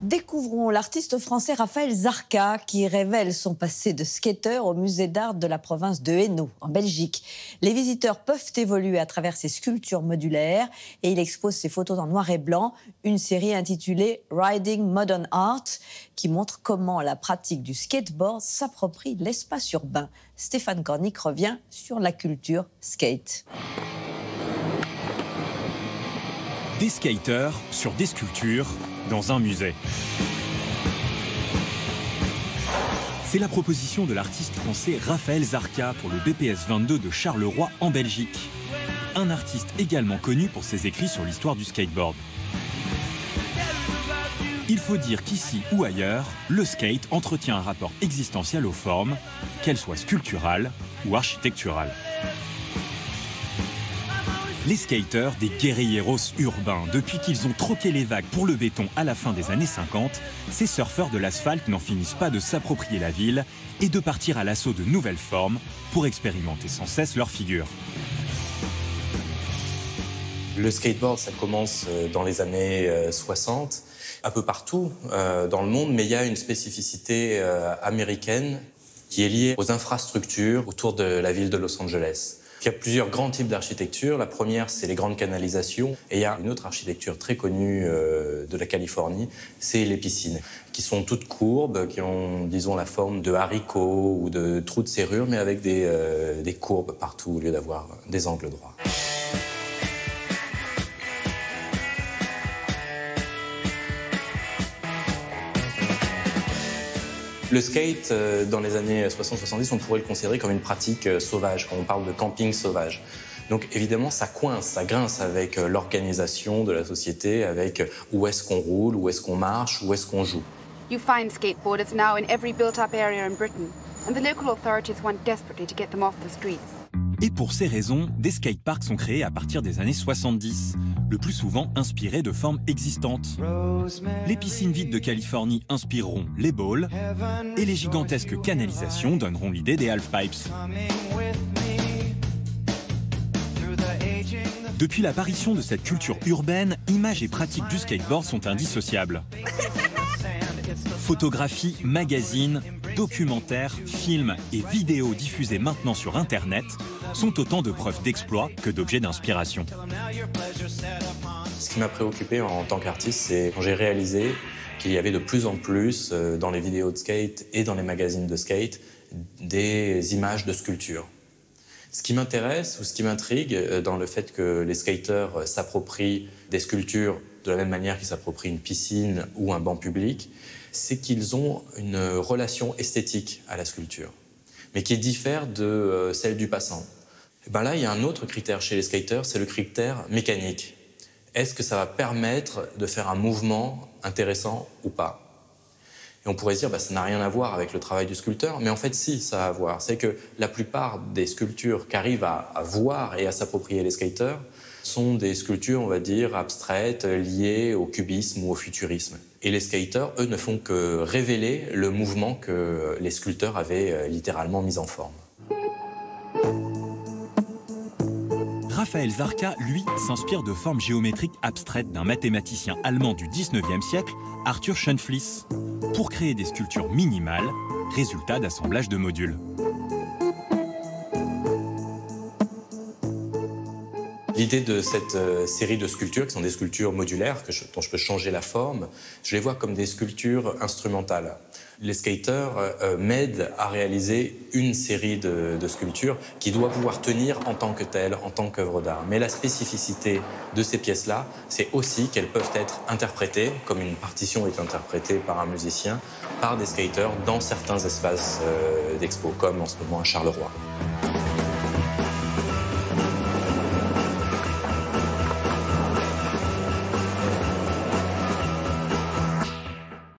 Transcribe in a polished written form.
Découvrons l'artiste français Raphaël Zarka qui révèle son passé de skater au musée d'art de la province de Hainaut, en Belgique. Les visiteurs peuvent évoluer à travers ses sculptures modulaires et il expose ses photos en noir et blanc, une série intitulée Riding Modern Art qui montre comment la pratique du skateboard s'approprie l'espace urbain. Stéphane Cornic revient sur la culture skate. Des skaters sur des sculptures dans un musée. C'est la proposition de l'artiste français Raphaël Zarka pour le BPS 22 de Charleroi en Belgique. Un artiste également connu pour ses écrits sur l'histoire du skateboard. Il faut dire qu'ici ou ailleurs, le skate entretient un rapport existentiel aux formes, qu'elles soient sculpturales ou architecturales. Les skaters, des guerrilleros urbains, depuis qu'ils ont troqué les vagues pour le béton à la fin des années 50, ces surfeurs de l'asphalte n'en finissent pas de s'approprier la ville et de partir à l'assaut de nouvelles formes pour expérimenter sans cesse leur figure. Le skateboard, ça commence dans les années 60, un peu partout dans le monde, mais il y a une spécificité américaine qui est liée aux infrastructures autour de la ville de Los Angeles. Il y a plusieurs grands types d'architecture. La première, c'est les grandes canalisations. Et il y a une autre architecture très connue de la Californie, c'est les piscines, qui sont toutes courbes, qui ont, disons, la forme de haricots ou de trous de serrure, mais avec des courbes partout au lieu d'avoir des angles droits. Le skate, dans les années 60-70, on pourrait le considérer comme une pratique sauvage, quand on parle de camping sauvage. Donc évidemment, ça coince, ça grince avec l'organisation de la société, avec où est-ce qu'on roule, où est-ce qu'on marche, où est-ce qu'on joue. You find skateboarders now in every built-up area in Britain, and the local authorities want desperately to get them off the streets. Et pour ces raisons, des skateparks sont créés à partir des années 70, le plus souvent inspirés de formes existantes. Les piscines vides de Californie inspireront les bowls et les gigantesques canalisations donneront l'idée des halfpipes. Depuis l'apparition de cette culture urbaine, images et pratiques du skateboard sont indissociables. Photographies, magazines, documentaires, films et vidéos diffusés maintenant sur Internet sont autant de preuves d'exploit que d'objets d'inspiration. Ce qui m'a préoccupé en tant qu'artiste, c'est quand j'ai réalisé qu'il y avait de plus en plus dans les vidéos de skate et dans les magazines de skate des images de sculptures. Ce qui m'intéresse ou ce qui m'intrigue dans le fait que les skaters s'approprient des sculptures de la même manière qu'ils s'approprient une piscine ou un banc public, c'est qu'ils ont une relation esthétique à la sculpture, mais qui diffère de celle du passant. Et ben là, il y a un autre critère chez les skaters, c'est le critère mécanique. Est-ce que ça va permettre de faire un mouvement intéressant ou pas? Et on pourrait se dire, ça n'a rien à voir avec le travail du sculpteur, mais en fait, si, ça a à voir. C'est que la plupart des sculptures qu'arrivent à voir et à s'approprier les skaters sont des sculptures, on va dire, abstraites, liées au cubisme ou au futurisme. Et les skaters, eux, ne font que révéler le mouvement que les sculpteurs avaient littéralement mis en forme. Raphaël Zarka, lui, s'inspire de formes géométriques abstraites d'un mathématicien allemand du 19e siècle, Arthur Schönflies, pour créer des sculptures minimales, résultat d'assemblage de modules. L'idée de cette série de sculptures, qui sont des sculptures modulaires, dont je peux changer la forme, je les vois comme des sculptures instrumentales. Les skaters m'aident à réaliser une série de sculptures qui doit pouvoir tenir en tant que telle, en tant qu'œuvre d'art. Mais la spécificité de ces pièces-là, c'est aussi qu'elles peuvent être interprétées, comme une partition est interprétée par un musicien, par des skaters dans certains espaces d'expo, comme en ce moment à Charleroi.